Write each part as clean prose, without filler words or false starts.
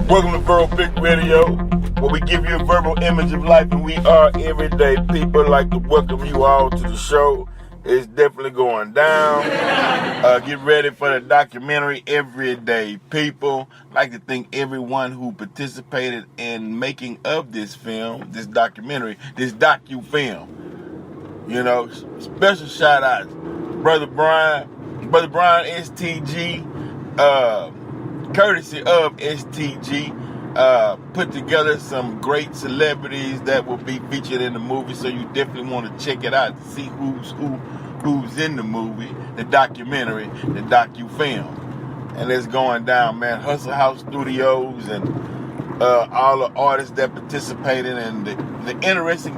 Welcome to Verbal Big Radio, where we give you a verbal image of life, and we are everyday people. I'd like to welcome you all to the show. It's definitely going down. Get ready for the documentary, Everyday People. I'd like to thank everyone who participated in making of this film, this documentary, this docu-film. You know, special shout outs. Brother Brian STG, courtesy of STG, put together some great celebrities that will be featured in the movie, so you definitely want to check it out to see who's in the movie, the documentary, the docu-film. And it's going down, man. Hustle House Studios and all the artists that participated and the interesting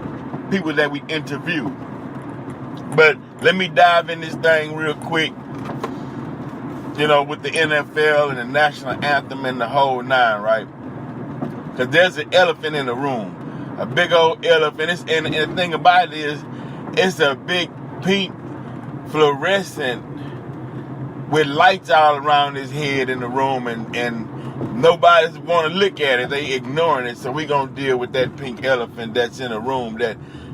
people that we interviewed. But let me dive in this thing real quick, you know, with the NFL and the national anthem and the whole nine, right? Because there's an elephant in the room, a big old elephant. And the thing about it is, it's a big pink fluorescent with lights all around his head in the room, and nobody's want to look at it. They ignoring it. So we're going to deal with that pink elephant that's in a room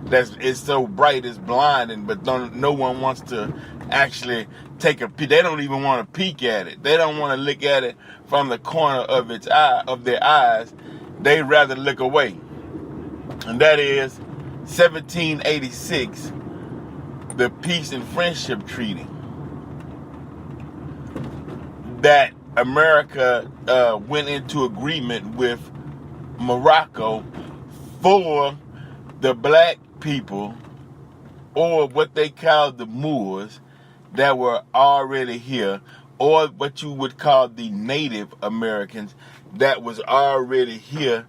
it's so bright it's blinding, but no one wants to actually take a peek. They don't even want to peek at it. They don't want to look at it from the corner of their eyes. They rather look away. And that is 1786, the Peace and Friendship Treaty that America went into agreement with Morocco for the black people, or what they called the Moors, that were already here, or what you would call the Native Americans that was already here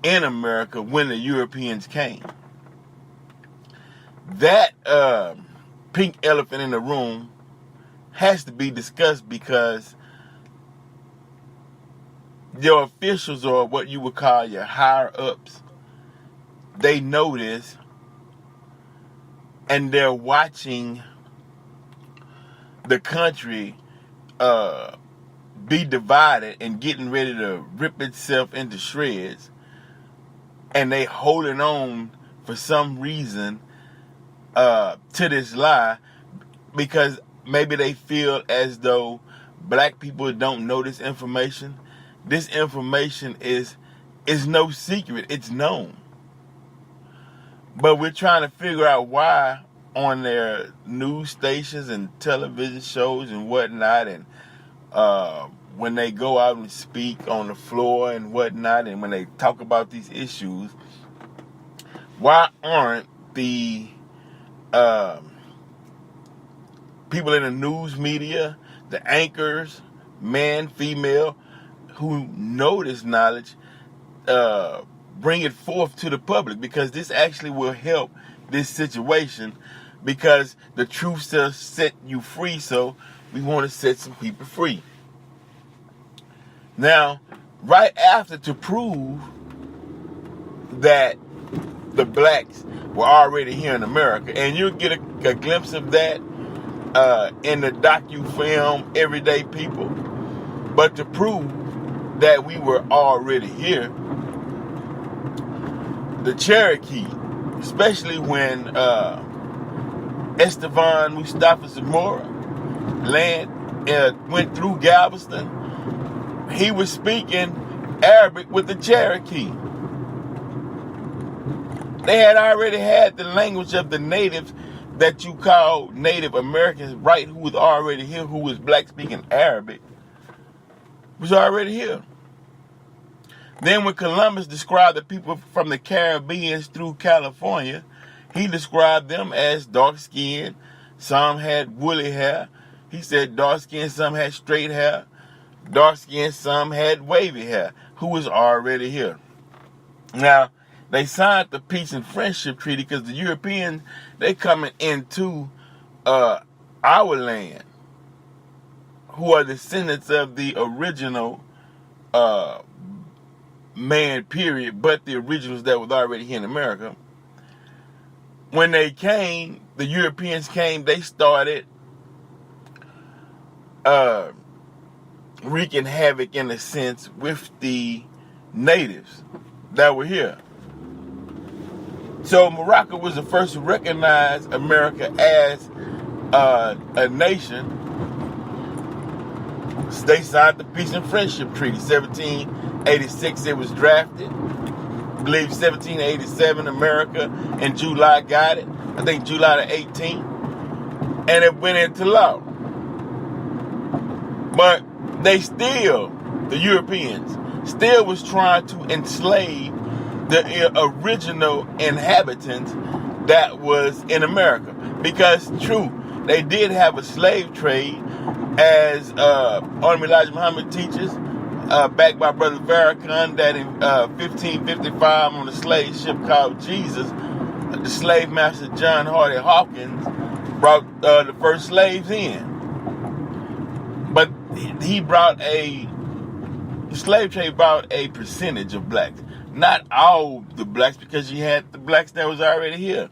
in America when the Europeans came. That pink elephant in the room has to be discussed, because your officials, or what you would call your higher ups, they know this, and they're watching the country be divided and getting ready to rip itself into shreds, and they holding on for some reason to this lie, because maybe they feel as though black people don't know this information. This information is no secret. It's known. But we're trying to figure out why on their news stations and television shows and whatnot, and when they go out and speak on the floor and whatnot, and when they talk about these issues, why aren't the people in the news media, the anchors, man, female, who know this knowledge, bring it forth to the public? Because this actually will help this situation, because the truth shall set you free, so we want to set some people free. Now, right after, to prove that the blacks were already here in America, and you'll get a glimpse of that in the docu-film Everyday People, but to prove that we were already here, the Cherokee, especially when Esteban Mustafa Zamora went through Galveston, he was speaking Arabic with the Cherokee. They had already had the language of the natives that you call Native Americans, right, who was already here, who was black speaking Arabic, was already here. Then when Columbus described the people from the Caribbean through California, he described them as dark-skinned. Some had woolly hair. He said dark-skinned, some had straight hair. Dark-skinned, some had wavy hair, who was already here. Now, they signed the Peace and Friendship Treaty because the Europeans, they coming into our land, who are descendants of the original man, period, but the originals that was already here in America. When they came, the Europeans came, they started wreaking havoc in a sense with the natives that were here. So Morocco was the first to recognize America as a nation. They signed the Peace and Friendship Treaty. 1786 it was drafted. I believe 1787 America in July got it. I think July the 18th. And it went into law. But they still, the Europeans, still was trying to enslave the original inhabitants that was in America. Because, true, they did have a slave trade, as Honorable Elijah Muhammad teaches, backed by Brother Farrakhan, that in 1555 on a slave ship called Jesus, the slave master John Hardy Hawkins brought the first slaves in. But he brought the slave trade brought a percentage of blacks. Not all the blacks, because you had the blacks that was already here.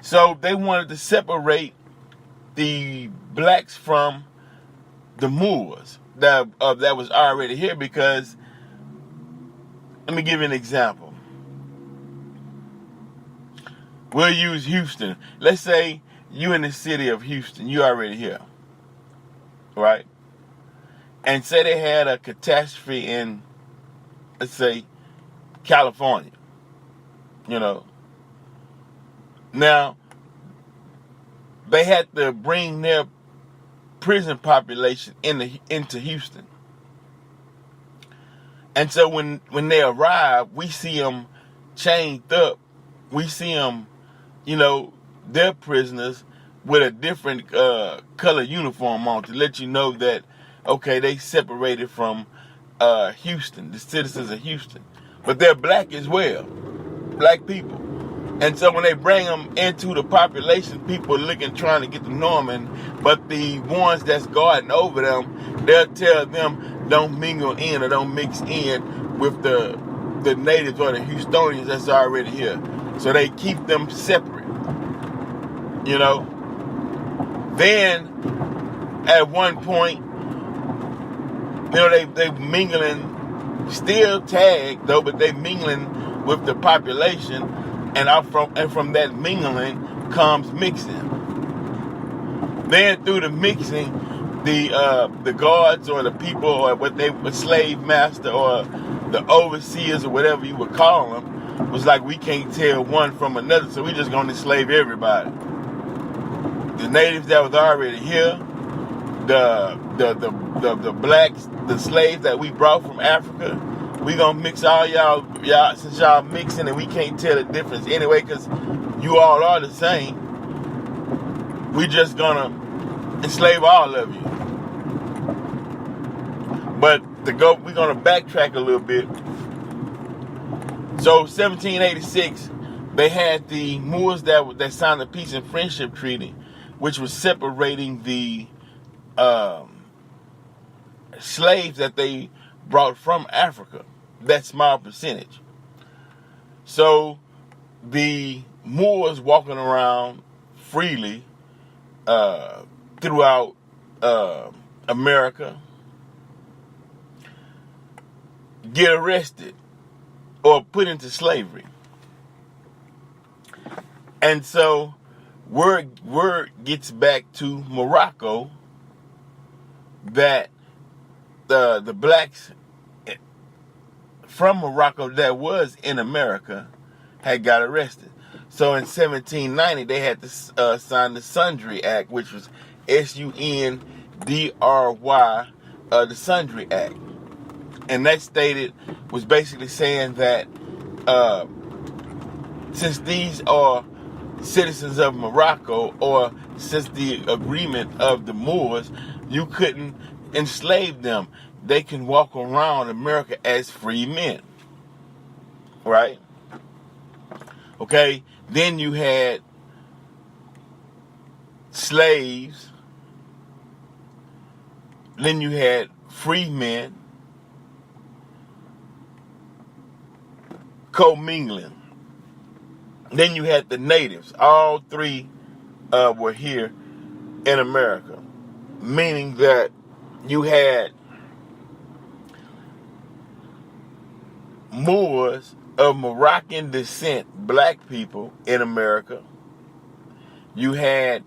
So they wanted to separate the blacks from the Moors that was already here, because, let me give you an example. We'll use Houston. Let's say you in the city of Houston, you already here, right? And say they had a catastrophe in, let's say, California, Now, they had to bring their prison population into Houston. And so when they arrive, we see them chained up. We see them, their prisoners with a different color uniform on, to let you know that, okay, they separated from Houston, the citizens of Houston. But they're black as well, black people. And so when they bring them into the population, people are trying to get to know them. But the ones that's guarding over them, they'll tell them, don't mingle in or don't mix in with the natives or the Houstonians that's already here. So they keep them separate, Then, at one point, they mingling, still tagged though, but they mingling with the population, and from that mingling comes mixing. Then through the mixing, the guards or the people, or what they were, slave master or the overseers or whatever you would call them, was like, we can't tell one from another, so we just gonna enslave everybody. The natives that was already here, the blacks, the slaves that we brought from Africa, we gonna mix all y'all since y'all mixing and we can't tell the difference anyway, because you all are the same. We just gonna enslave all of you. But we're gonna backtrack a little bit. So 1786, they had the Moors that signed the Peace and Friendship Treaty, which was separating the slaves that they brought from Africa, that small percentage. So the Moors walking around freely throughout America get arrested or put into slavery. And so word gets back to Morocco that the blacks from Morocco that was in America had got arrested. So in 1790, they had to sign the Sundry Act, which was Sundry, the Sundry Act. And that was basically saying that since these are citizens of Morocco, or since the agreement of the Moors, you couldn't enslave them. They can walk around America as free men. Right? Okay? Then you had slaves. Then you had free men commingling. Then you had the natives. All three were here in America. Meaning that you had Moors of Moroccan descent, black people in America. You had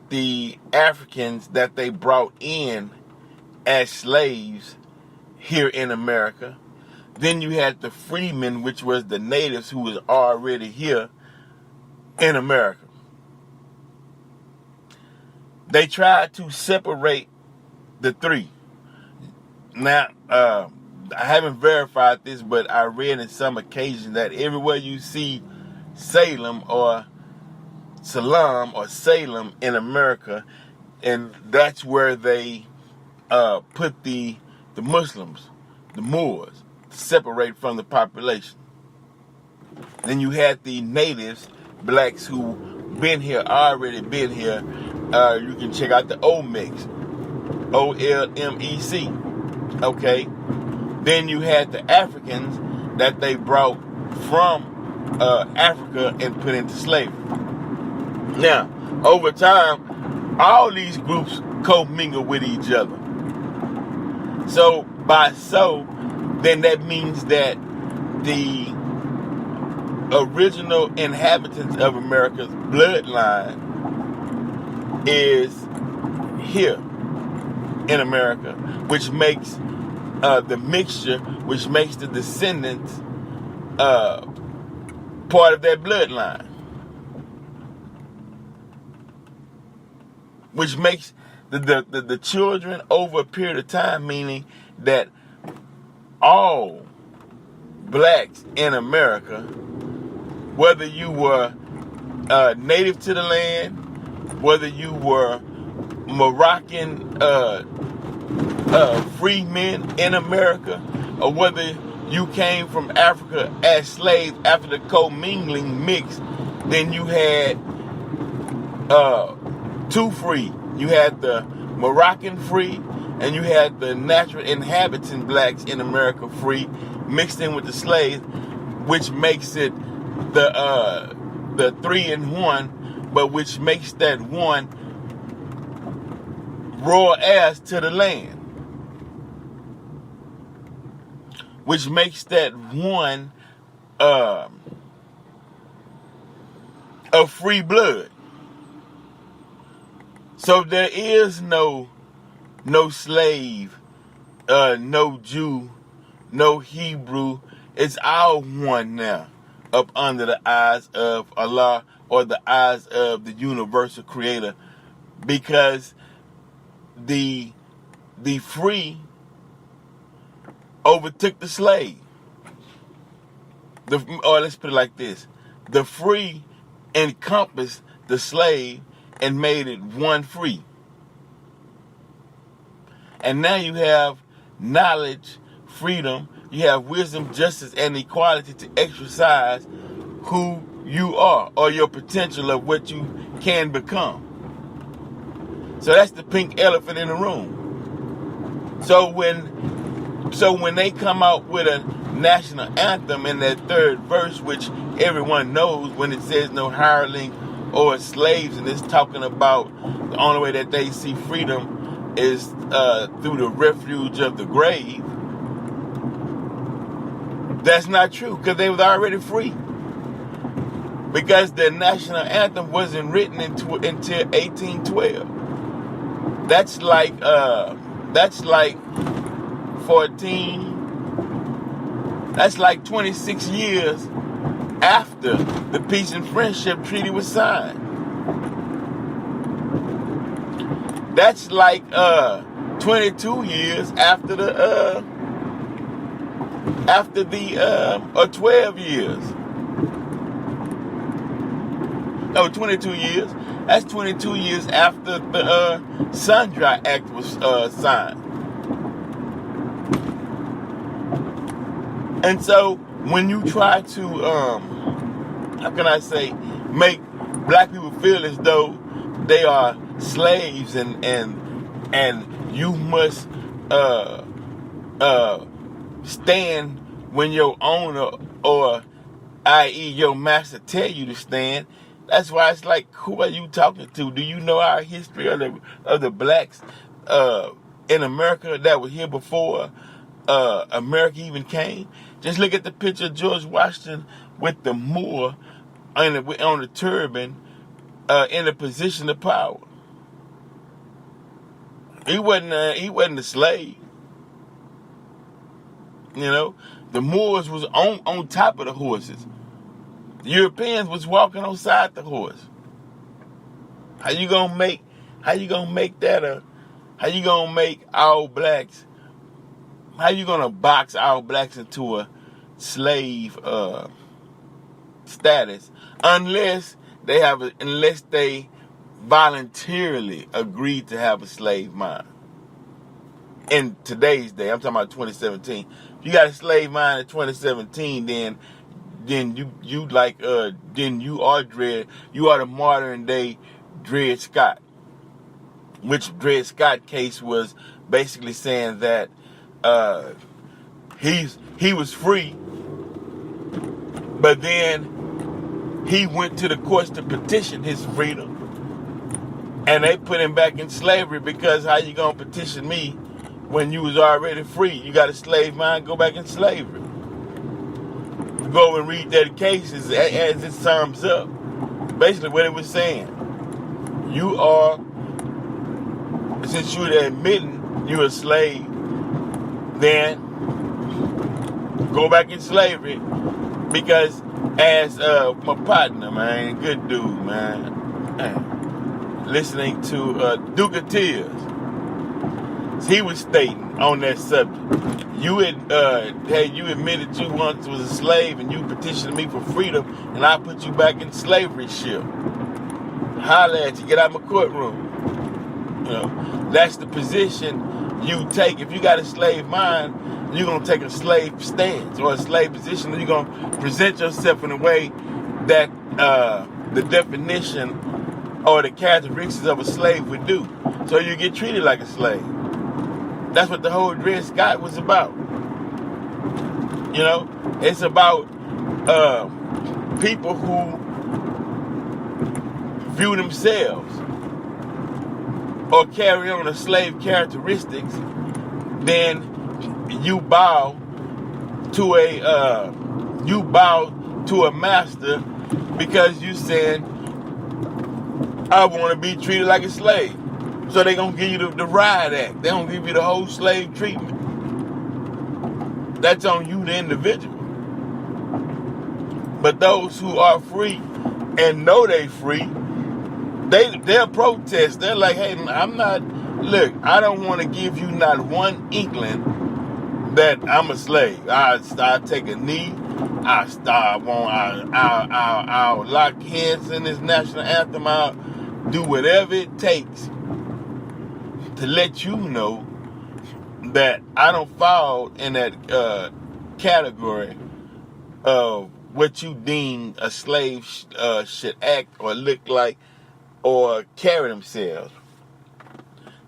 the Africans that they brought in as slaves here in America. Then you had the freedmen, which was the natives who was already here in America. They tried to separate the three. Now, I haven't verified this, but I read in some occasions that everywhere you see Salem or Salam or Salem in America, and that's where they put the Muslims, the Moors, to separate from the population. Then you had the natives, blacks who already been here. You can check out the Olmecs, Olmec. Okay. Then you had the Africans that they brought from Africa and put into slavery. Now, over time, all these groups commingle with each other. Then that means that the original inhabitants of America's bloodline is here in America, which makes the mixture, which makes the descendants part of that bloodline, which makes the children over a period of time, meaning that all blacks in America, whether you were native to the land, whether you were Moroccan free men in America, or whether you came from Africa as slaves after the commingling mix, then you had two free. You had the Moroccan free, and you had the natural inhabitant blacks in America free, mixed in with the slaves, which makes it the 3 in 1, but which makes that one royal heirs to the land, which makes that one of free blood. So there is no slave, no Jew, no Hebrew. It's all one now, up under the eyes of Allah or the eyes of the universal creator, because the free overtook the slave. Or let's put it like this: the free encompassed the slave and made it one free. And now you have knowledge, freedom, you have wisdom, justice, and equality to exercise who you are, or your potential of what you can become. So that's the pink elephant in the room. So when they come out with a national anthem in that third verse, which everyone knows, when it says no hireling or slaves, and it's talking about the only way that they see freedom is through the refuge of the grave, that's not true, because they was already free. Because the national anthem wasn't written until 1812. That's like 26 years after the Peace and Friendship Treaty was signed. That's like 22 years after or 12 years. No, 22 years. That's 22 years after the Sundry Act was signed. And so when you try to, make black people feel as though they are slaves and you must stand when your owner, or i.e. your master, tell you to stand. That's why it's like, who are you talking to? Do you know our history of the blacks in America that were here before America even came? Just look at the picture of George Washington with the Moor on the turban in a position of power. He wasn't a slave. You know, the Moors was on top of the horses. The Europeans was walking on side the horse. How you gonna make that how you gonna make all blacks? How you gonna box all blacks into a slave status unless they voluntarily agreed to have a slave mind? In today's day, I'm talking about 2017. If you got a slave mind in 2017, then you are the modern day Dred Scott. Which Dred Scott case was basically saying that he was free, but then he went to the courts to petition his freedom, and they put him back in slavery because how you gonna petition me when you was already free? You got a slave mind, go back in slavery. Go and read that case as it sums up. Basically what it was saying. Since you're admitting you're a slave, then go back in slavery. Because as my partner, man, good dude, man, listening to Duke of Tears, he was stating on that subject. You admitted you once was a slave and you petitioned me for freedom, and I put you back in slavery ship. Holla at you, get out of my courtroom. You know, that's the position you take. If you got a slave mind, you're gonna take a slave stance or a slave position, and you're gonna present yourself in a way that the definition or the characteristics of a slave would do. So you get treated like a slave. That's what the whole Dred Scott was about. You know, it's about people who view themselves or carry on the slave characteristics. Then you bow to a master because you saying, I want to be treated like a slave. So they gonna give you the Riot Act. They gonna give you the whole slave treatment. That's on you, the individual. But those who are free and know they free, they'll protest. They're like, hey, I don't want to give you not one inkling that I'm a slave. I'll take a knee. I'll lock hands in this national anthem. I'll do whatever it takes to let you know that I don't fall in that category of what you deem a slave should act or look like or carry themselves.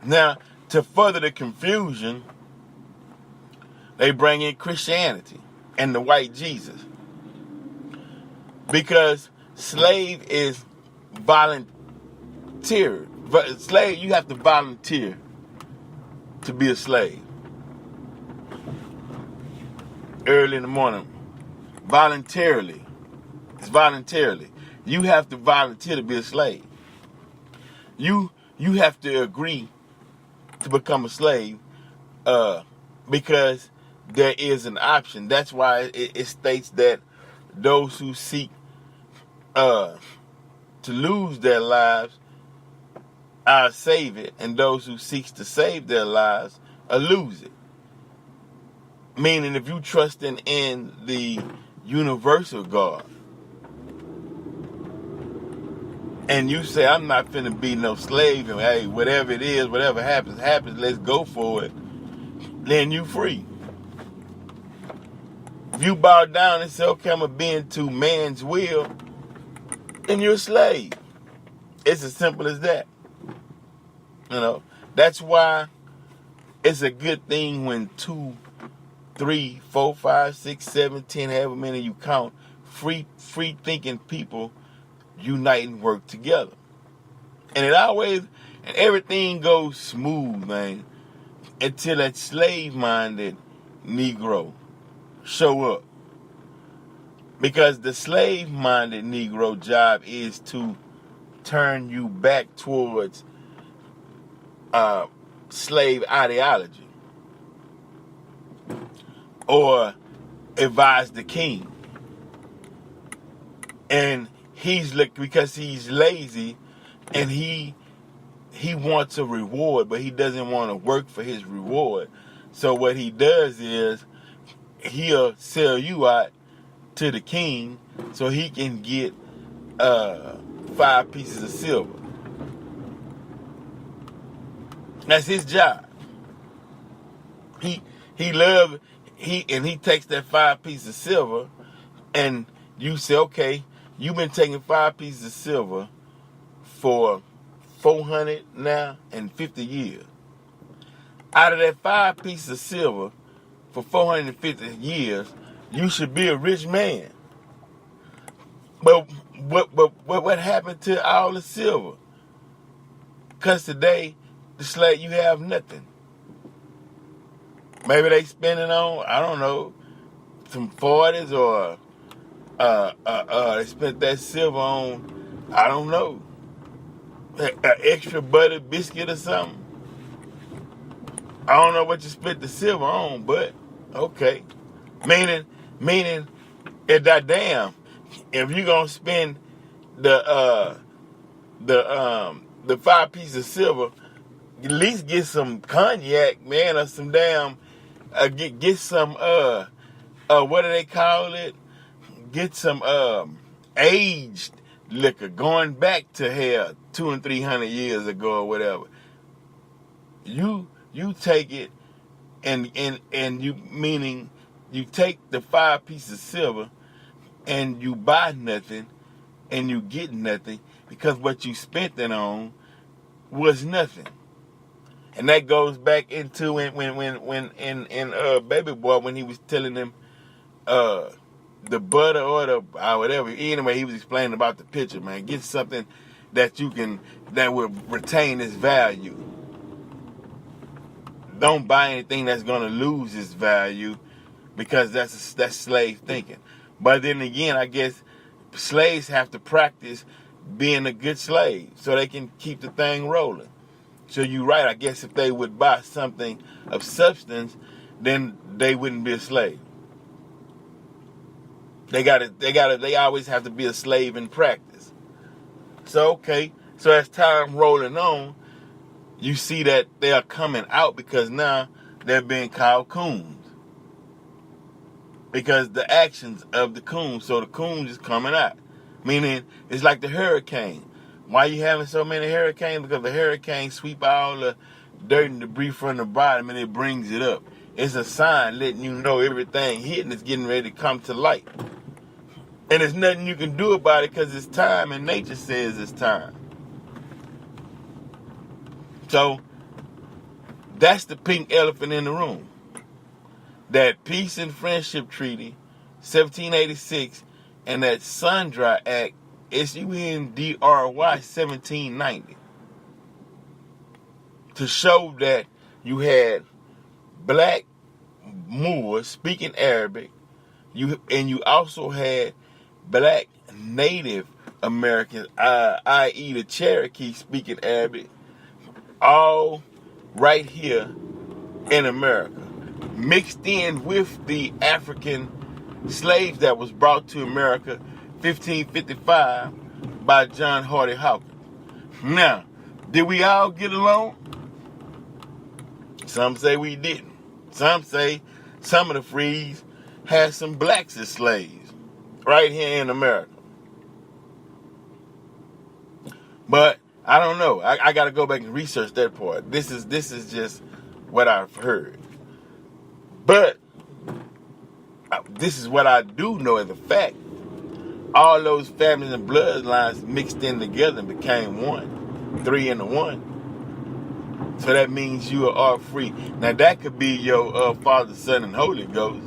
Now, to further the confusion, they bring in Christianity and the white Jesus. Because slave is volunteer. Slave, you have to volunteer to be a slave. Early in the morning. Voluntarily. It's voluntarily. You have to volunteer to be a slave. You have to agree to become a slave because there is an option. That's why it states that those who seek to lose their lives, I'll save it, and those who seek to save their lives, will lose it. Meaning, if you trusting in the universal God, and you say, I'm not finna be no slave, and hey, whatever it is, whatever happens, let's go for it, then you free. If you bow down and say, okay, I'm gonna bend to man's will, then you're a slave. It's as simple as that. You know, that's why it's a good thing when 2, 3, 4, 5, 6, 7, 10, however many you count, free thinking people unite and work together. And everything goes smooth, man, until that slave-minded Negro show up. Because the slave-minded Negro job is to turn you back towards slave ideology or advise the king. And because he's lazy and he wants a reward, but he doesn't want to work for his reward. So what he does is he'll sell you out to the king so he can get 5 pieces of silver. That's his job. He takes that 5 pieces of silver, and you say, okay, you've been taking 5 pieces of silver for 450 years. Out of that 5 pieces of silver for 450 years, you should be a rich man. But what happened to all the silver? Because today, the slave, you have nothing. Maybe they spend it on, I don't know, some 40s, or they spent that silver on, I don't know, an extra butter biscuit or something. I don't know what you spent the silver on, but okay. Meaning, if that damn, if you're gonna spend the 5 pieces of silver, at least get some cognac, man, or some damn, get some what do they call it? Get some aged liquor going back to hell 200 and 300 years ago or whatever. You take it and you take the 5 pieces of silver and you buy nothing and you get nothing because what you spent it on was nothing. And that goes back into when Baby Boy, when he was telling them the butter or the whatever. Anyway, he was explaining about the picture, man. Get something that will retain its value. Don't buy anything that's gonna lose its value, because that's slave thinking. But then again, I guess slaves have to practice being a good slave so they can keep the thing rolling. So you're right. I guess if they would buy something of substance, then they wouldn't be a slave. They always have to be a slave in practice. So okay. So as time rolling on, you see that they are coming out because now they're being called coons. Because the actions of the coons, so the coons is coming out. Meaning, it's like the hurricane. Why are you having so many hurricanes? Because the hurricane sweep all the dirt and debris from the bottom and it brings it up. It's a sign letting you know everything hitting is getting ready to come to light. And there's nothing you can do about it because it's time, and nature says it's time. So, that's the pink elephant in the room. That Peace and Friendship Treaty, 1786, and that Sundry Act, SUNDRY, 1790. To show that you had black Moors speaking Arabic, and you also had black Native Americans, i.e. the Cherokee speaking Arabic, all right here in America, mixed in with the African slaves that was brought to America 1555 by John Hardy Hawkins. Now, did we all get along? Some say we didn't. Some say some of the frees had some blacks as slaves right here in America. But I don't know. I got to go back and research that part. This is just what I've heard. But this is what I do know as a fact. All those families and bloodlines mixed in together and became one. 3 into 1. So that means you are all free. Now that could be your Father, Son, and Holy Ghost.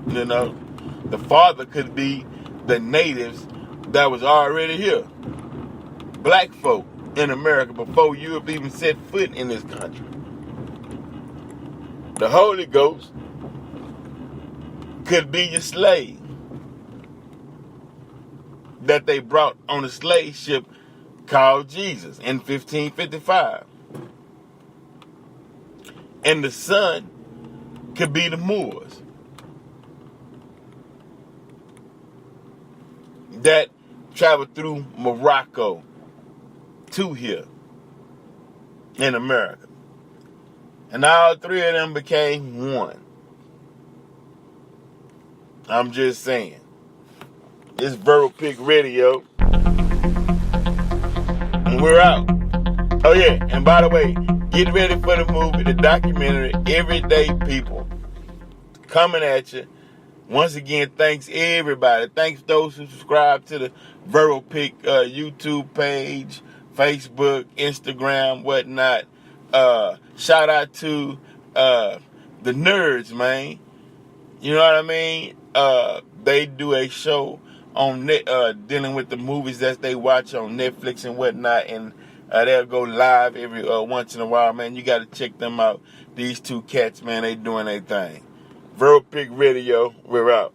You know, the Father could be the natives that was already here. Black folk in America before Europe even set foot in this country. The Holy Ghost could be your slave that they brought on a slave ship called Jesus in 1555. And the son could be the Moors that traveled through Morocco to here in America. And all three of them became one. I'm just saying. It's VPR Radio. And we're out. Oh yeah, and by the way, get ready for the movie, the documentary, Everyday People. Coming at you. Once again, thanks everybody. Thanks those who subscribe to the VPR YouTube page, Facebook, Instagram, whatnot. Shout out to the nerds, man. You know what I mean? They do a show on dealing with the movies that they watch on Netflix and whatnot, and they'll go live every once in a while, man. You got to check them out. These two cats, man, they doing their thing. VPR Radio, we're out.